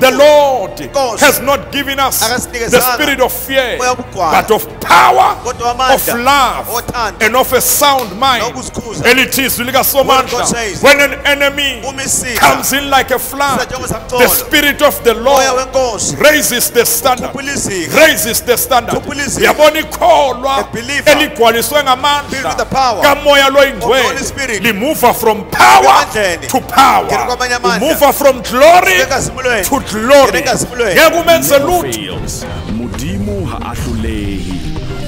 The Lord has not given us the spirit of fear, but of power, of love, and of a sound mind. And it is when an enemy comes in like a flood, the spirit of the Lord raises the standard. Raises the standard. Yabona ikholwa eligcwaliswe ngamandla kamoya loyingcwele limuva from power to power, limuva from glory to glory. Ngeke umenze lutho. Mudimu haahlulehi,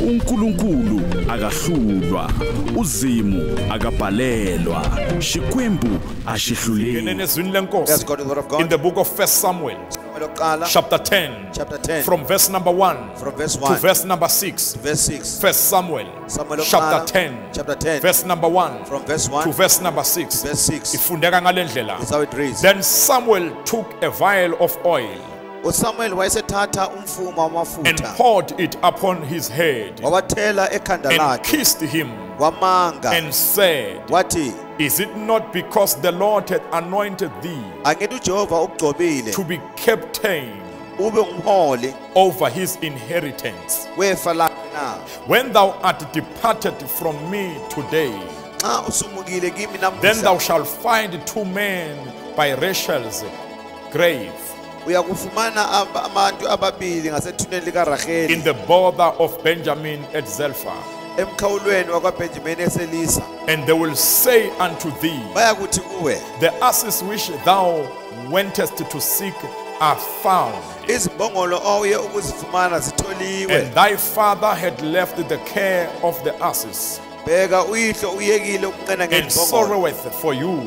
uNkulunkulu akahlulwa, uzimu akabhalelwa, shikwembu ashihluleki. In the book of 1 Samuel chapter 10 from verse number 1 to verse number 6. 1 Samuel chapter 10 verse number 1 to verse number 6. Ifundeka ngale ndlela. Then Samuel took a vial of oil and poured it upon his head and kissed him and said, is it not because the Lord had anointed thee to be captain over his inheritance? When thou art departed from me today, then thou shalt find 2 men by Rachel's grave in the border of Benjamin at Zelphah. And they will say unto thee, the asses which thou wentest to seek are found. And thy father had left the care of the asses, and sorroweth for you,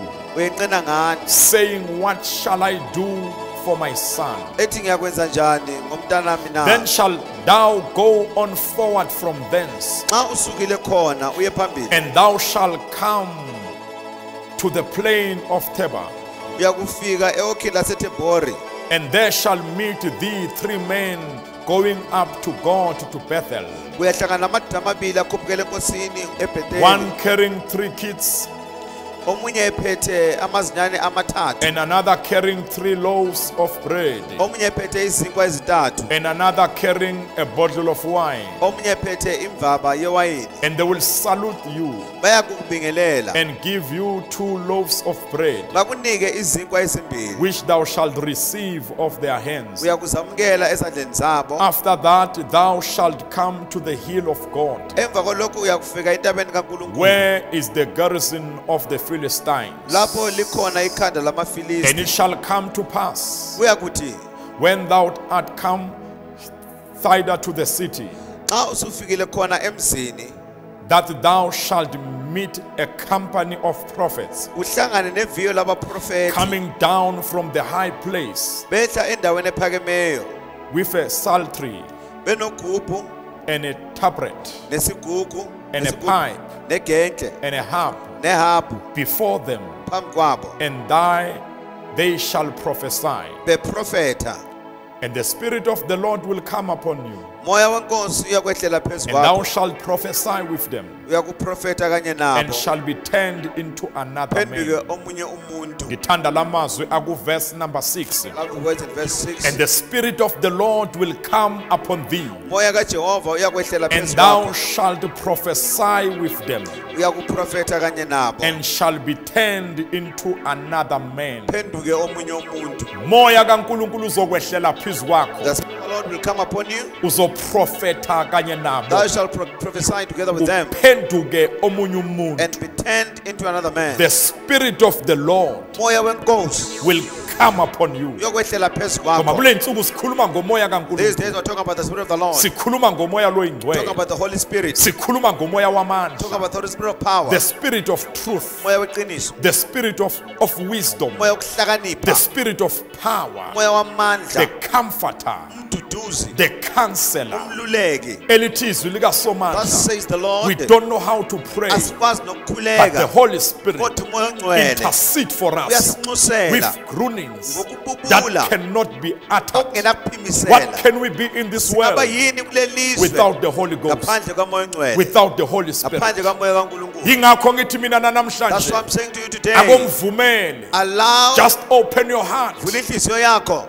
saying, what shall I do for my son? Then shalt thou go on forward from thence, and thou shalt come to the plain of Tabor, and there shall meet thee 3 men going up to God to Bethel, one carrying 3 kids, and another carrying 3 loaves of bread, and another carrying a bottle of wine. And they will salute you and give you 2 loaves of bread, which thou shalt receive of their hands. After that thou shalt come to the hill of God, where is the garrison of the Philistines. And it shall come to pass, when thou art come thither to the city, that thou shalt meet a company of prophets coming down from the high place with a psaltery and a tabret and a pipe and a harp before them, and they shall prophesy. And the Spirit of the Lord will come upon you, and thou shalt prophesy with them, and shall be turned into another man. Verse number 6. And the Spirit of the Lord will come upon thee, and thou shalt prophesy with them, and shall be turned into another man. Moya kaNkulunkulu uzokwehlela phezu kwakho. The Spirit of the Lord will come upon you. Uzoprofeta kanye nabo. Thou shalt prophesy together with them, uphenduke omunye umuntu. and be turned into another man. The Spirit of the Lord will come upon you. Ngoba kule nsuku sikhuluma ngomoya kaNkulunkulu. These days we're talking about the Spirit of the Lord. Sikhuluma ngomoya loyingcwele. Talking about the Holy Spirit. Sikhuluma ngomoya wamandla. Talking about the Holy Spirit of power. The Spirit of truth. The Spirit of wisdom. The Spirit of power. The Comforter. the counselor. Thus says the Lord. We don't know how to pray, but the Holy Spirit intercede for us with groanings that cannot be uttered. What can we be in this world without the Holy Ghost, without the Holy Spirit? That's what I'm saying to you today. Allow, just open your heart,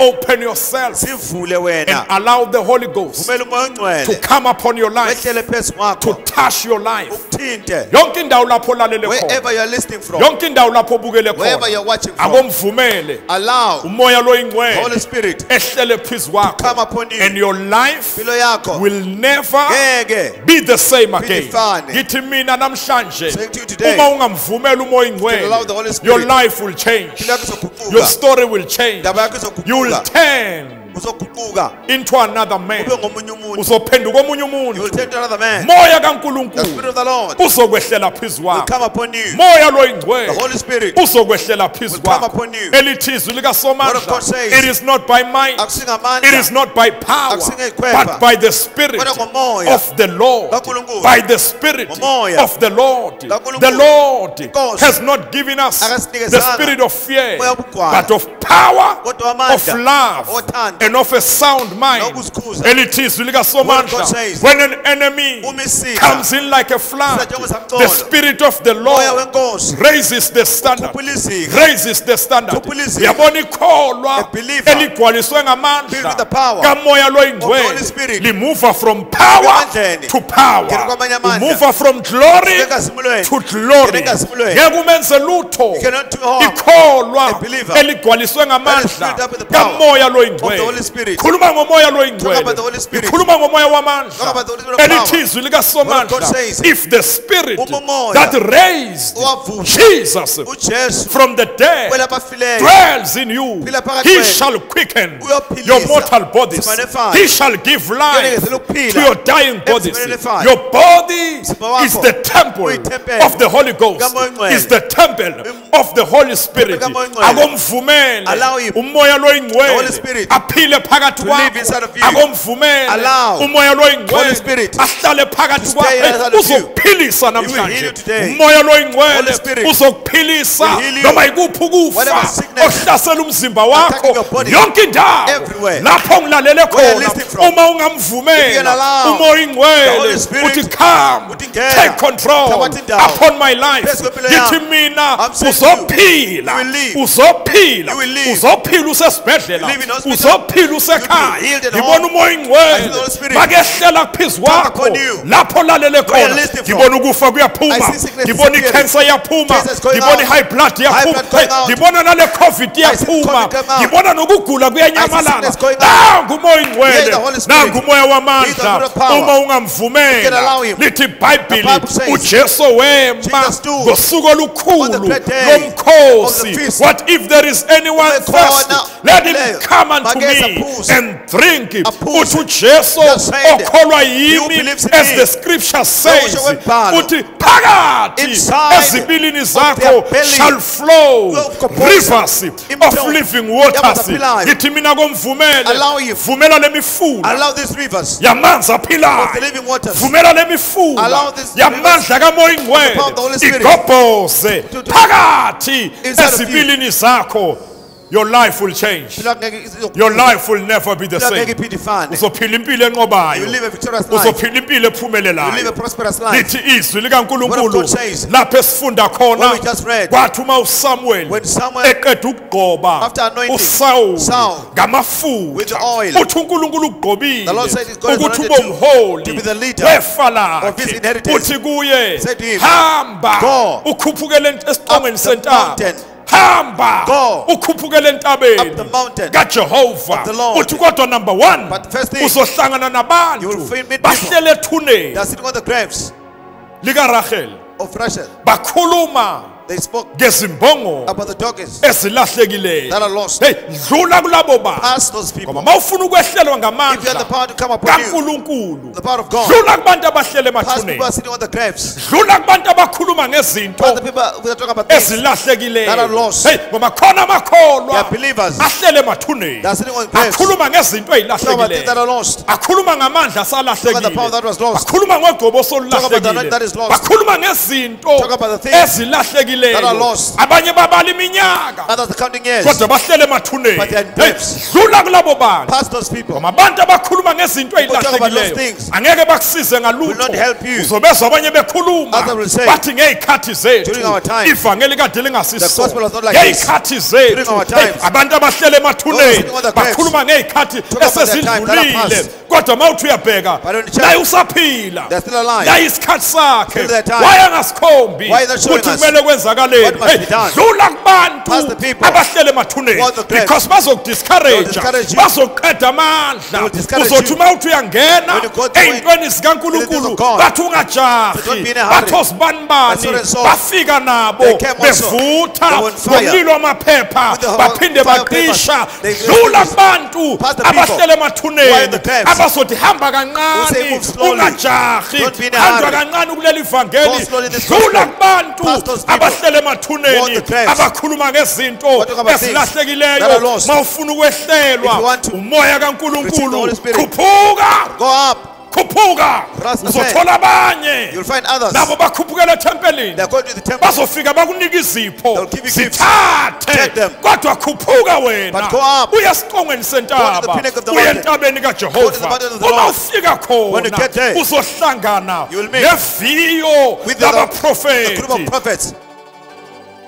open yourself, and allow the Holy Ghost to come upon your life, to touch your life. Wherever you're listening from, wherever you're watching from, allow the Holy Spirit to come upon you, and your life will never be the same again. Your life will change. Your story will change. You will turn into another man. You will turn to another man. The Spirit of the Lord will come upon you. The Holy Spirit will come upon you. What of God says, it is not by might, it is not by power, but by the Spirit of the Lord. By the Spirit of the Lord. The Lord has not given us the spirit of fear, but of power, of love, and of a sound mind. And it is when an enemy comes in like a flood, the Spirit of the Lord raises the standard. Raises the standard. Yaboni kolwa eligcwaliswe ngamandla kamoya lo ingcwele, limuva from power to power, limuva from glory to glory. Ngekumenze lutho ikholwa eligcwaliswe ngamandla kamoya lo ingcwele. Khuluma ngomoya lo ingcwele, khuluma ngomoya wamandla elithizwi likaSomandla. If the Spirit that raised Jesus from the dead dwells in you, He shall quicken your mortal bodies. He shall give life to your dying bodies. Your body is the temple of the Holy Ghost, is the temple of the Holy Spirit. Akomvumela umoya lo ingcwele aphile phakathi kwakho. Akomvumela umoya lo ingcwele ahlale phakathi kwakho. Uzokuphilisa namhlanje. Umoya lo ingcwele uzokuphilisa noma ikuphi ukufa ohlasela umzimba wakho. Yonke indawo lapho ngilalele khona, uma ungamvumela umoya ingcwele uthi come, take control upon my life. Yithi mina uzophila, uzophila, uzophila usesibhedlela, uzophila usekhaya. Ngibona umoya ingcwele makehlela phezu kwakho lapho lalele khona. Ngibona ukufa kuyaphuma, ngibona icancer iyaphuma, ngibona high blood iyaphuma, ngibona nale covid iyaphuma, ngibona nokugula kuyanyamalala. Ngumoya ingcwele, nangumoya wamandla. Uma ungamvumela, lithi iBhayibheli uJesu wema ngosuku olukhulu lomkhosi. What if there is anyone thirsty? Let him come unto me and drink. Uthi uJesu okholwa yimi, as the scripture says, uthi phakathi ezibilini zakho shall flow rivers of living waters. Yithi mina komvumele, vumela lemifula yamanzi aphilayo, vumela lemifula yamandla kamoya ingcwele igobhoze phakathi ezibilini zakho. Your life will change. Your life will never be the same. Uzophila impilo enqobayo, uzophila impilo ephumelelayo. Lithi izwi likaNkulunkulu lapho esifunda khona, kwathi uma uSamuel eqeda ukugqoba uSawuli ngamafutha, uthi uNkulunkulu ugqobile ukuthi ube umholi wefa lakhe. Uthi kuye, hamba ukhuphukele esiqongweni sentaba, hamba ukhuphukele entabeni kaJehova. Uthi kodwa number 1 uzohlangana nabantu bahlele ethuneni likaRachel, bakhuluma They spoke ngezimbongo about the dogs ezilahlekileyo. that are lost. Hey, dlula kulabo bantu. Past those people. Ngoba mawufuna ukwehlelwa If you have the ngamandla power to come upon you, kaNkulunkulu, the power of God. dlula kubantu abahlele Past people emathuneni, are sitting on the graves. dlula kubantu abakhuluma ngezinto Past the people who are talking about things that are ezilahlekileyo. lost. Hey, ngoba khona They amakholwa are believers. ahlele emathuneni, They are sitting on graves. akhuluma ngezinto Talking about things that ezilahlekileyo, are lost. akhuluma ngamandla Talk about the power that asalahlekile, was lost. bakhuluma ngogqobo Talk about the night that is osolahlekile, lost. bakhuluma ngezinto Talk about the things that are ezilahlekileyo. lost. Abanye babala iminyaka Others are counting years. kodwa bahlele emathuneni. But they are in Hey, graves. dlula kulabo bantu. Past those people. Ngoba abantu abakhuluma ngezinto talk about those ezilahlekileyo things. angeke bakusize Will ngalutho. not help you. Uzobezwa abanye bekhuluma Others will say, bathi ngeyikhathi zethu during our time, ivangeli kade the lingasiso gospel was not like this. ngeyikhathi During zethu. our Hey, times, abantu abahlele emathuneni sitting on the graves, bakhuluma ngeyikhathi talk about their time that are esezidlulile past. kodwa mawuthi uyabheka But when you check, naye usaphila, they're still alive. naye isikhathi sakhe Still their time. wayengasikhombi Why is that showing ukuthi us? kumele kwenzakaleni. What must Hey, be done? dlula kubantu Past the people abahlele emathuneni who are the graves. because bazokudiscourage, discourage you. bazoqeda They amandla. will discourage Uzothi you. uma uthi uyangena When you go to ey'ntweni in the zikaNkulunkulu things of God, bathi so don't ungajahi, be in a hurry. bathi osibanibani That's what I saw. bafika nabo They came also. bevutha They were on fire. ngomlilo wamaphepha With the baphinde fire baqisha. papers. They Dlula refused. kubantu Past the people abahlele who are in emathuneni the graves. abazothi hamba Who say kancane move slowly. ungajahi, Don't be in a hanjwa hurry. kancane kuleli Go vangeli. slowly in this Dlula gospel. kubantu Past those people abahlele who are emathuneni on the graves. abakhuluma ngezinto What talk about things that are ezilahlekileyo. lost. Mawufuna If ukwehlelwa you want to umoya receive the kaNkulunkulu, Holy Spirit, khuphuka go up. khuphuka. Rasta Uzothola abanye You'll find others. nabo bakhuphukela ethempelini They're going to the temple. bazofika bakunika izipho They'll give you gifts. zithathe Take them. kodwa khuphuka wena But go up. uye esiqongweni sentaba Go to the pinnacle of the uye mountain. entabeni Go to the kaJehova. mountain of the Uma Lord. ufika When you get there, khona uzohlangana you will meet neviyo with the group of labaprofeti, prophets.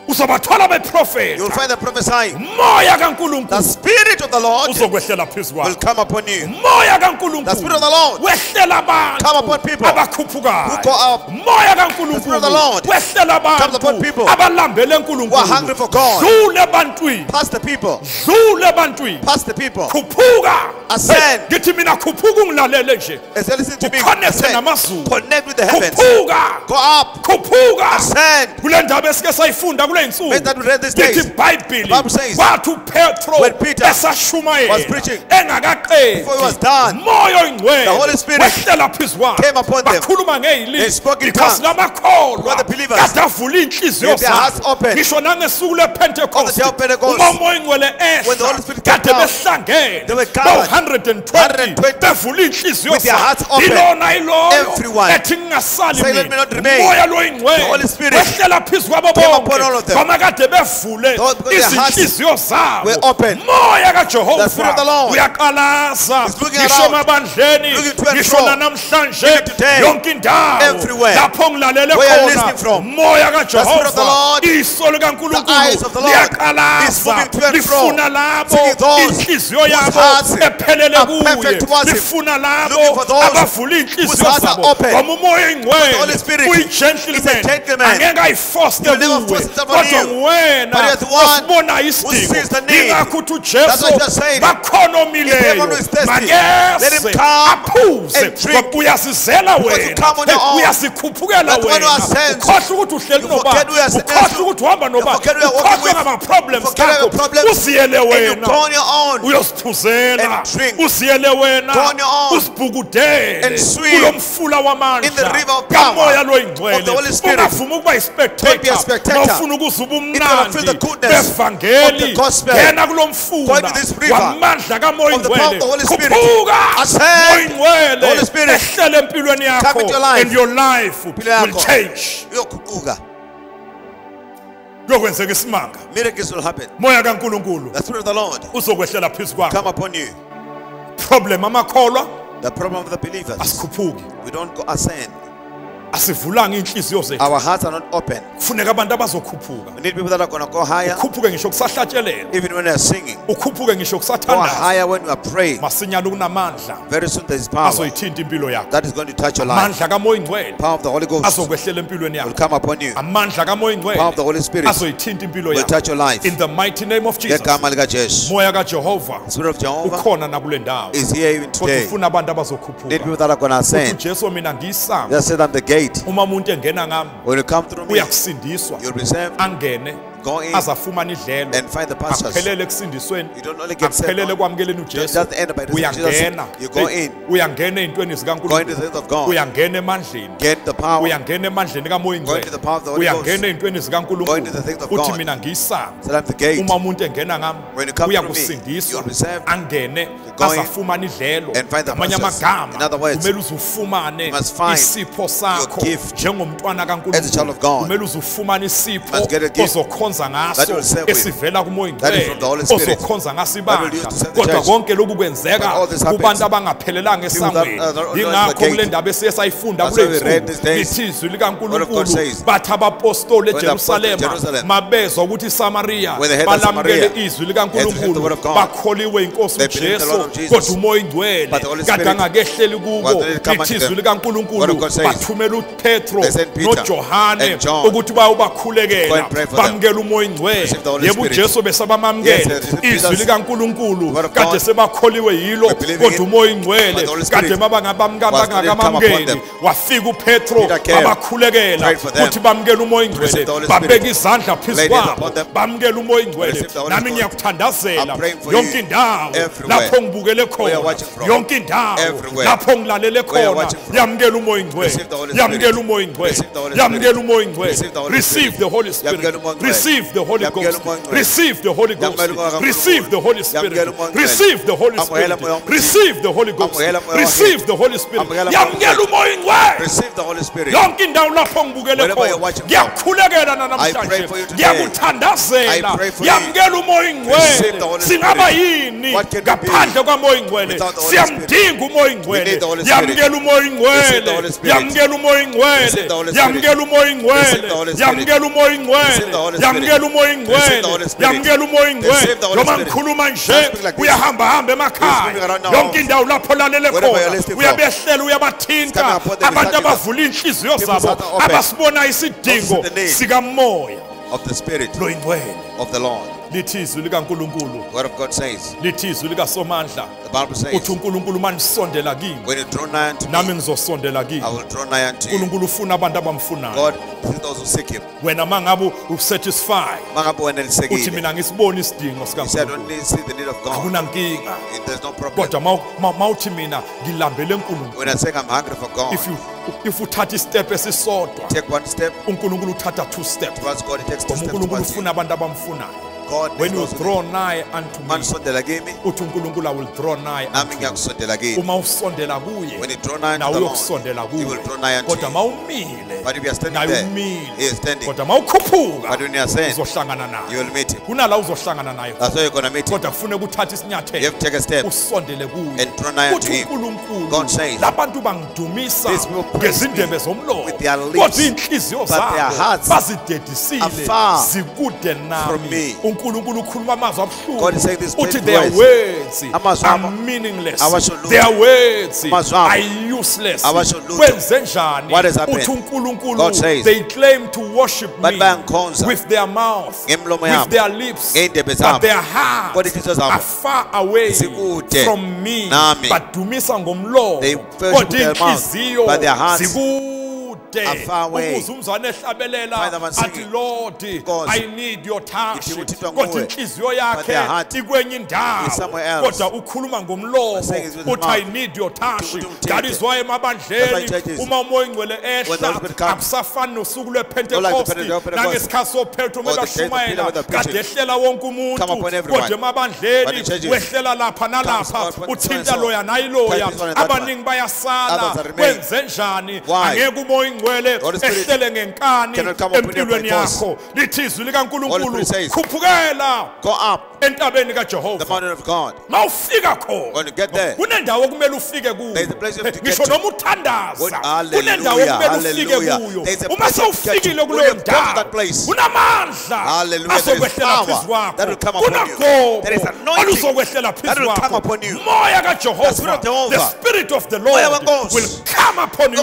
uzobathola You will beprofeta. find them prophesying. Moya The kaNkulunkulu Spirit of the Lord uzokwehlela phezu will kwakho. come upon you. Moya The Spirit of kaNkulunkulu the Lord wehlela come upon abantu people abakhuphukayo. who go up. Moya The Spirit of the kaNkulunkulu Lord wehlela comes upon abantu people abalambele who are hungry for uNkulunkulu. God. Dlule ebantwini, Past the people. dlule ebantwini, Past the people. khuphuka. Ascend. Hey, ngithi mina khuphuka ungilalele nje. As they listen to me, Uconnecte ascend. namazulu. Connect with the heavens. Khuphuka, Go up. khuphuka. Ascend. Kule ndaba esike sayifunda kule Make insuku. that we read these Ngithi days. iBhayibheli Bible says, wathi uPetro when Peter esashumayela was preaching, engakaqedi before he was done, moya oyingcwele the Holy Spirit wehlela phezu kwakhe. came upon them. Bakhuluma They ngeyilimi spoke in because tongues. lamakholwa Because the believers kade avula iy'nhliziyo had their hearts zabo. open. Ngisho nangesuku On the lePentecost day of Pentecost, uma umoya oyingcwele when the ehla Holy Spirit came kade down, behlangene they were gathered, 120 bevula iy'nhliziyo with their hearts zabo. open. Ilona iloyo Everyone. ethi ngingasali Say, let me not remain. umoya The loyingcwele Holy Spirit wehlela phezu kwabo came upon all of bonke them. ngoba kade bevule Because their hearts izinhliziyo zabo. were open. Moya The Spirit of the kaJehova Lord uyaqalaza is looking ngisho around, emabandleni looking to and ngisho fro, nanamhlanje even today, yonke indawo everywhere, lapho ngilalele where you're khona listening from. moya The Spirit of the kaJehova Lord, iso the likaNkulunkulu eyes of the Lord is liyaqalaza moving to and fro, lifuna labo seeking those inhliziyo whose yabo hearts ephelele are kuye perfect towards Him, lifuna labo looking for those abavula whose iy'nhliziyo hearts are zabo open. ngoba umoya The oyingcwele Holy Spirit is a uyi-gentleman gentleman. angeke ayifoste He will never kuwe force himself on kodwa you. nguwena But he is the one osibonayo who sees the isidingo need. ingakho uthi That's what ujesu Jesus said. bakhona If omileyo anyone who is thirsty, let makese him come aphuze and drink. ngoba uyazizela Because you wena come on your own. uyazikhuphukela But when you wena ascend, ukhohlwa ukuthi uhleli you nobani forget who you are sitting ukhohlwa next to. ukuthi uhamba nobani forget who you are walking ukhohlwa with. ngama-problems You forget akho your problems. uziyele And you wena go on your own. uyoziphuzela And drink. uziyele wena Go on your own. uzibhukudele And swim kulo mfula in the wamandla river of power kamoya of loyingcwele the Holy Spirit. ungavumi ukuba Don't be a yispectator spectator. nawufuna ukuzuba If you wanna feel the umnandi goodness of bevangeli the gospel, ngena kulo go mfula into this river wamandla kamoya of the power of oyingcwele the Holy Spirit. khuphuka Ascend. moya oyingcwele The Holy Spirit. ehlele empilweni yakho into your life. and your life will yakho. change. Uyokhuphuka. kuyokwenzeka isimanga Miracles will happen. moya kaNkulunkulu The Spirit of the Lord uzokwehlela phezu kwakho. come upon you. Problem amakholwa The problem of the believers, asikhuphuki, we don't go ascend. asivulanga inhliziyo zethu. Our hearts are not open. Kufuneka abantu abazokhuphuka, We need people that are going to go higher, ukhuphuke ngisho kusahlatshelela, even when they are singing. ukhuphuke ngisho Go kusathandaza. higher when we are praying. Masinyane kunamandla Very soon there is power azoyithinta impilo yakho. that is going to touch your life. Amandla kamoya oyingcwele Power of the Holy Ghost azokwehlela empilweni will yakho. come upon you. Amandla kamoya Power of the oyingcwele Holy Spirit azoyithinta impilo will yakho. touch your life. In the mighty name of Jesus. Ngegama likaJesu. Moya kaJehova Spirit of Jehovah ukhona nakule ndawo. is here even Kodwa today. ufuna abantu Need abazokhuphuka. people that are going to Uthi ascend. uJesu mina ngiyisango Just say that the gate gate. When you come through me, you'll be saved. Go in and find the pastors. You don't only get saved. Just end by the Jesus. You go in. Go into the things of God. Get the power. Go into the power of the Holy Ghost. Go into the things of God. So that's the gate. When you come through me, you'll be saved. Go in and find the pastors. In other words, you must find your gift as a child of God. You must get a gift that you will serve with. That is from the Holy Spirit. That will use to serve the church. But all this happens. People that are not the gate. That's why we read these days. What of God says. When the apostles in Jerusalem, when they heard of Samaria, and received the word of God, they believed the Lord of Jesus. But the Holy Spirit was ready to come unto them. What of God says. They sent Peter and John. Go and pray for them. Receive the Holy Spirit. Yes, izwi likaNkulunkulu kade sebakholiwe yilo kodwa umoya ingcwele kade mabangamamngeni wafika uPetro abakhulekela ukuthi bamkele umoya ingcwele babeka izandla phezu kwabo bamkele umoya ingcwele nami ngiyakuthandazela yonke indawo lapho ngibukele khona yonke indawo lapho ngilalele khona yamkele umoya ingcwele yamkele umoya ingcwele yamkele umoya ingcwele receive the Holy Spirit receive the Holy Ghost. Receive the Holy Ghost. Receive the Holy Spirit. Receive the Holy Spirit. Receive the Holy Ghost. Receive the Holy Spirit. Yamkela umoya ingcwele. Receive the Holy Spirit. Yonke indawo lapho ngibukele khona. Ngiyakhulekela namhlanje. Ngiyakuthandazela. Yamkela umoya ingcwele. Singaba yini ngaphandle kwamoya ingcwele? Siyamdinga umoya ingcwele. Yamkela umoya ingcwele. Yamkela umoya ingcwele. Yamkela umoya ingcwele. Yamkela umoya ingcwele. Yamkela umoya ingcwele. Yamkela umoya ingcwele. Noma ngikhuluma nje uyahamba hamba emakhaya yonke indawo lapho lalele khona uyabehlela uyabathinta abantu abavula inhliziyo zabo abasibona isidingo sikamoya of the Spirit lo ingcwele of the Lord. Lithi izwi likaNkulunkulu. Word of God says. Lithi izwi likaSomandla. The Bible says. Uthi uNkulunkulu manisondela kimi. When you draw nigh unto me, nami ngizosondela kimi. I will draw nigh unto you. uNkulunkulu ufuna abantu abamfunayo. God seeks those who seek him. Wena mangabe usatisfied. Mangabe wena lisekile. Uthi mina ngisibona isidingo sikaNkulunkulu. You said only see the need of God. Akunankinga. There's no problem. Kodwa mawuthi mina ngilambele uNkulunkulu. When I say I'm hungry for God. If uthatha istep esisodwa. Take one step. uNkulunkulu uthatha two steps. Towards God he takes two steps. uNkulunkulu ufuna abantu abamfunayo. God, when you draw nigh unto me, uthi uNkulunkulu will draw nigh unto you. Uma usondela kuye, when you draw nigh na uyokusondela kuye. Kodwa mawumile, naye umile. Kodwa mawukhuphuka, uzohlangana naye. Kunala uzohlangana naye. Kodwa kufanele uthathe isinyathelo, usondele kuye. Uthi uNkulunkulu, labantu bangidumisa ngezindebe zomlomo, kodwa inhliziyo zabo bazidedisile zikude nami. uNkulunkulu ukhuluma amazwi abuhlungu uthi their words are meaningless, their words are useless. Kwenze njani? Uthi uNkulunkulu, they claim to worship me with their mouth, with their lips, but their hearts are far away from me. Badumisa ngomlomo kodwa inhliziyo zikude. Umuzumzane ehlabelela athi Lord, I need your touch. Kodwa inhliziyo yakhe ikwenye indawo, kodwa ukhuluma ngomlomo uthi I need your touch. That is why emabandleni uma umoya ingcwele ehla akusafani nosuku lwePentecost nangesikhathi soPetro mebashumayela kade ehlela wonke umuntu, kodwa emabandleni wehlela lapha nalapha uthinta loya nayiloya. Abaningi bayasala. Kwenze njani? Angeke umoya ehlele ngenkani empilweni yakho. Lithi izwi likaNkulunkulu, khuphukela entabeni kaJehova. Mawufika khona kunendawo okumele ufike kuyo. Ngisho noma uthandaza kunendawo okumele ufike kuyo. Uma sewufikile kuleyo ndawo unamandla azokwehlela phezu kwakho. Kunagogo oluzokwehlela phezu kwakho. Moya kaJehova, the Spirit of the Lord will come upon you.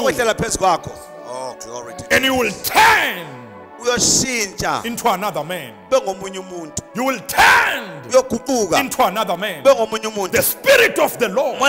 Oh, glory to God. And you will turn into another man. You will turn into another man. The Spirit of the Lord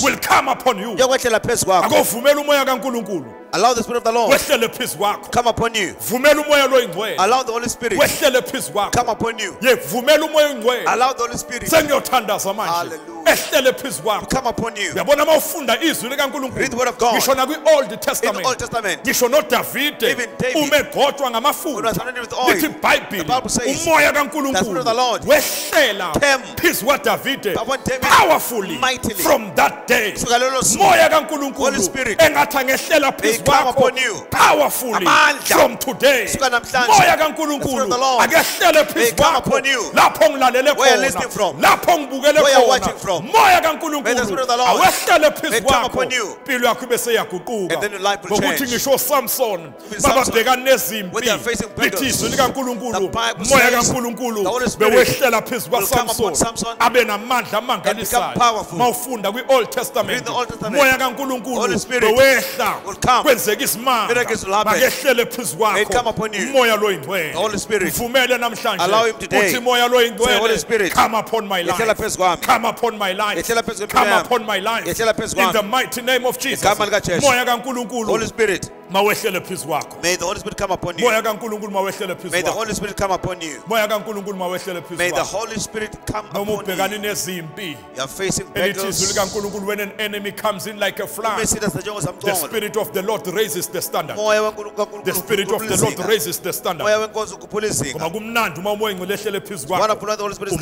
will come upon you. Akuvumela umoya kaNkulunkulu Allow the Spirit of the Lord wehlele phezu kwakho. come upon you. Vumela umoya lo oyingcwele Allow the Holy Spirit wehlele phezu kwakho. come upon you. Ye vumela umoya oyingcwele Allow the Holy Spirit sengiyothandaza manje Hallelujah. ehlele phezu kwakho. come upon you. Uyabona mawufunda izwi Read the likaNkulunkulu word of God. ngisho na kwi-Old In the Old Testament Testament, ngisho noDavide Even David, uma egodwa when he ngamafutha was anointed with oil, lithi ibhayibhili the Bible says, umoya the Spirit kaNkulunkulu of the Lord wehlela came phezu kwaDavide upon David powerfully mightily. from that day. Kusuka lelo suku, Moya Holy kaNkulunkulu Spirit, engathi angehlela may phezu come kwakho upon you. powerfully Amandla. from today. Kusuka namhlanje, Moya the Spirit of kaNkulunkulu the Lord akehlele may phezu come kwakho upon you. lapho ngilalele Where you're listening khona from, lapho ngibukele where you're khona watching from. moya May the Spirit of the kaNkulunkulu Lord awehlele may phezu come kwakho upon you. impilo yakho ibe seyaguquka And then your life will ngokuthi change. ngisho Samson Samson, bababhekana when nezimpi they are facing battles, lithi izwi the likaNkulunkulu Bible moya says kaNkulunkulu the Holy Spirit bewehlela phezu will come kwaSamson upon Samson abe namandla and amangalisayo become powerful. mawufunda kwi-Old Testament Read the Old Testament. moya Holy kaNkulunkulu Spirit bewehla will come. kwenzeka isimanga Miracles will happen. makehlele phezu May come kwakho upon you. umoya loyingcwele The Holy Spirit. mvumele namhlanje Allow him today. uthi moya Say, Holy loyingcwele Spirit, come upon my yehlela life phezu kwami. come upon my life Yehlela phezu come kwami. upon my life Yehlela phezu in kwami. the mighty name of Jesus Igama likaJesu. moya kaNkulunkulu Holy Spirit, mawehlele phezu kwakho may the Holy Spirit come upon you. moya kaNkulunkulu mawehlele phezu May the kwakho Holy Spirit come upon you. moya kaNkulunkulu mawehlele phezu May the kwakho Holy Spirit come noma upon ubhekane you. nezimpi You are facing elithi izwi battles. likaNkulunkulu when an enemy comes in like a flood the Spirit of the Lord raises the standard. The Spirit of the Lord raises the standard. Ngoba kumnandi uma umoya ingcwele ehlele phezu kwakho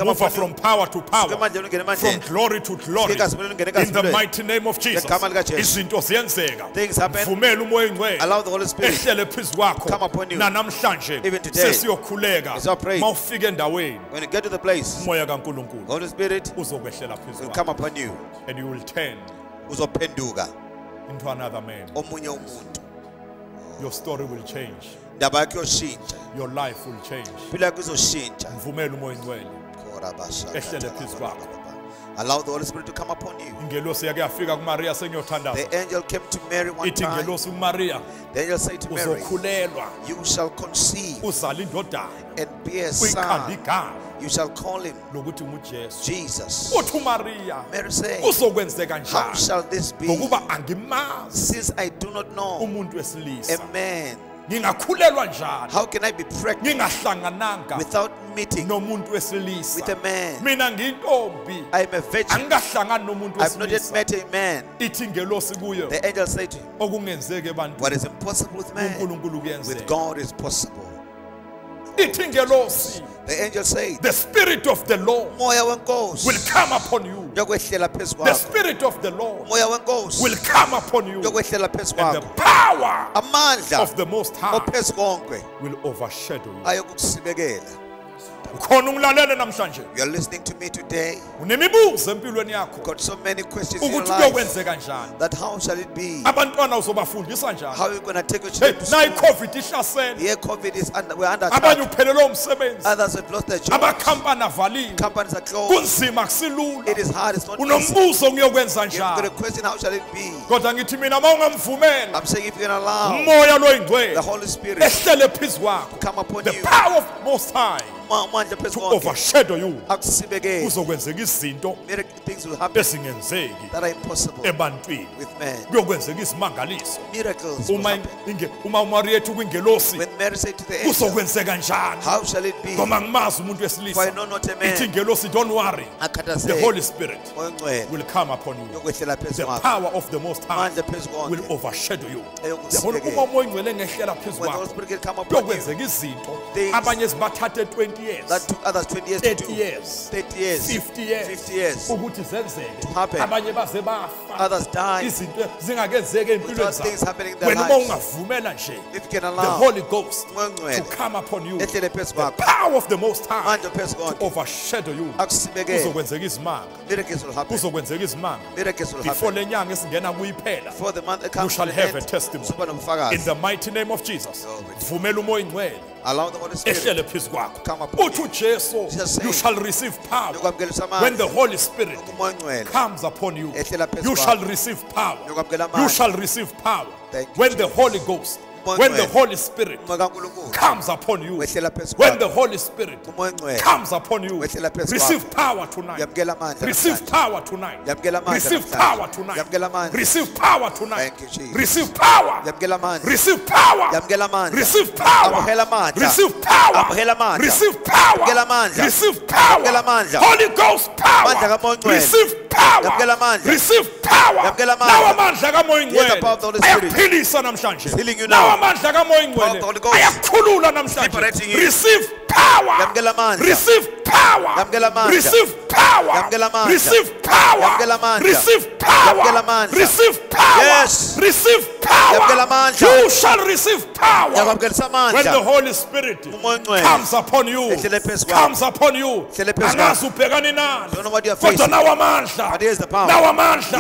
umuva from power to power from glory to glory in the mighty name of Jesus. Izinto ziyenzeka vumela umoya ingcwele Allow the Holy Spirit ehlele phezu kwakho come upon you. nanamhlanje Even today, sesiyokhuleka as I pray, mawufika endaweni when you get to the place, umoya kaNkulunkulu the Holy Spirit uzokwehlela phezu will kwakho come upon you. and you will turn Uzophenduka into another man. omunye umuntu. Your story will change. Indaba yakho iyoshintsha. Your life will change. Impilo yakho izoshintsha. Mvumela umoya ingcwele ehlele phezu kwakho. Allow the Holy Spirit to come upon you. Ingelosi yake yafika kuMaria sengiyothandaza. The angel came to Mary one Ithi time. ingelosi kuMaria The angel said to Mary, uzokhulelwa you shall conceive uzala indodana and bear a uyikhanda son. igama You shall call him lokuthi nguJesu. Jesus. Uthi uMaria Mary said, kuzokwenzeka how njani shall this be, ngokuba angimazi since I do not know umuntu wesilisa. a man? Ngingakhulelwa njani How can I be pregnant ngingahlangananga without meeting nomuntu wesilisa? with a man? Mina ngiyintombi I am a virgin. angikahlangani nomuntu I've not yet wesilisa. met a man. Ithi ingelosi kuyo The angel said to him, okungenzeki what ebantwini is impossible with man, uNkulunkulu with kuyenzeka. God is possible. Ithi ingelosi The angel said, the spirit of the Lord moya wenkosi will come upon you. yokwehlela phezu The kwakho. spirit of the Lord Moya wenkosi will come upon you. yokwehlela phezu And the kwakho. power Amandla of the Most High ophezu konke will overshadow you. ayokusibekela. Ukhona ungilalele namhlanje. You are listening to me today. Unemibuzo empilweni yakho Got so many questions in your ukuthi life. kuyokwenzeka njani. That how shall it be? Abantwana uzobafundisa njani? How are you going to take your Hey, children to nayi school? COVID ihlasele. Here COVID is under, we're under Abanye attack. uphelelwe umsebenzi. Others have lost their jobs. Amakhampani avaliwe. Companies are closed. Kunzima kusilula. It is hard. It's not easy. Unombuzo ngiyokwenza You've got a njani? question, how shall it be? Kodwa ngithi mina mawungamvumela I'm saying if you can allow umoya the loyingcwele Holy Spirit ehlele phezu kwakho. come upon The you, power of Most High manje phezu to konke overshadow you. akusibekele. Kuzokwenzeka izinto Miracle things will happen ezingenzeki that are impossible ebantwini. with man. Kuyokwenzeka izimangaliso. Miracles will Uma happen. uma uMaria ethi kwingelosi When Mary said to the angel, kuzokwenzeka njani? how shall it be? Ngoba ngimazi umuntu For I wesilisa. know not a Ithi man. ingelosi don't worry. The Akhathazeki. Holy Spirit Moya ongcwele will come upon you. yokwehlela phezu The kwakho. power of the Most High Manje phezu will konke overshadow you. eyokusibekela. Uma umoya ingcwele ngehlela phezu When the Holy kwakho Spirit can come upon you, kuyokwenzeka izinto things abanye zibathathe 20 years, that took others 20 years to 30 do. years, 30 years, 50 years 50 years, ukuthi zenzeke. happen. Abanye baze bafa. Others die Izinto zingakenzeki empilweni without things zabo. happening in their Wena uma lives. ungavumela nje If you can the allow Holy Ghost Moya to ongcwele come upon you, ehlele phezu the kwakho, power of the Most High manje phezu to konke overshadow you, akusibekele. kuzokwenzeka izimanga. Miracles will happen. Kuzokwenzeka izimanga. Miracles will Before happen. lenyanga esingena kuyiphela, Before the month you comes to shall the have a end, testimony. suba In nobufakazi. the mighty name of Jesus. Glory. Vumela umoya ingcwele Allow the Holy Spirit ehlele phezu kwakho. come upon Uthi you. uJesu, Jesus said, you shall receive power yokwamukela when the amandla Holy Spirit umoya ongcwele comes upon you. ehlela phezu You kwakho. shall receive power. yokwamukela You amandla shall receive power Thank you, when the Jesus. Holy Ghost when the Holy Spirit comes upon you, when the Holy Spirit comes upon you, receive power tonight. Receive power tonight. Receive power tonight. Receive power tonight. Receive power. Receive power. Receive power. Receive power. Receive power. Receive power. Holy Ghost power. Receive power. Receive power. Now amandla kaMoyingcwele ayaphilisa namhlanje. Now amandla kaMoyingcwele ayakhulula namhlanje. Receive power. Receive power. Receive power. Receive power. Receive power. Receive power. Receive power. You shall receive power when the Holy Spirit comes upon you. Comes upon you. Angazi ubhekani nani. Kodwa nawa amandla. Nawa amandla.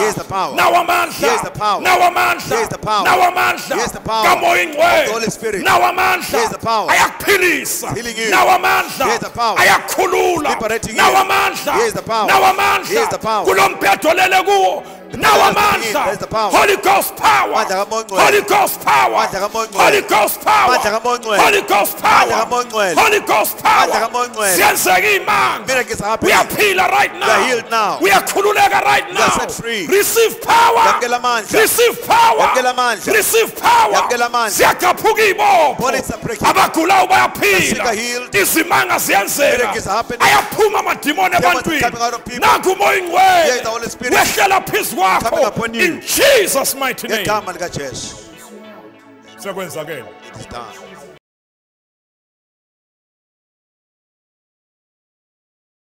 Nawa amandla. Nawa amandla. Nawa amandla. kaMoyingcwele. Nawa amandla. Ayakuphilisa. Nawa amandla. Ayakhulula. Nawa amandla. Nawa amandla. Kulombhedo lele kuwo. Now amandla. Holy Ghost power. Holy Ghost power. Holy Ghost power. Holy Ghost power. Holy Ghost power. Siyenzeka imanga. We are healed right now. We are khululeka right now. Receive power. Receive power. Receive power. Siyakaphuka ibopho. Abagulayo bayaphila. Izimanga ziyenzeka. Ayaphuma amadimoni ebantwini. Nanku uMoyingcwele. Wehlela phezu in Jesus' mighty name. It is done.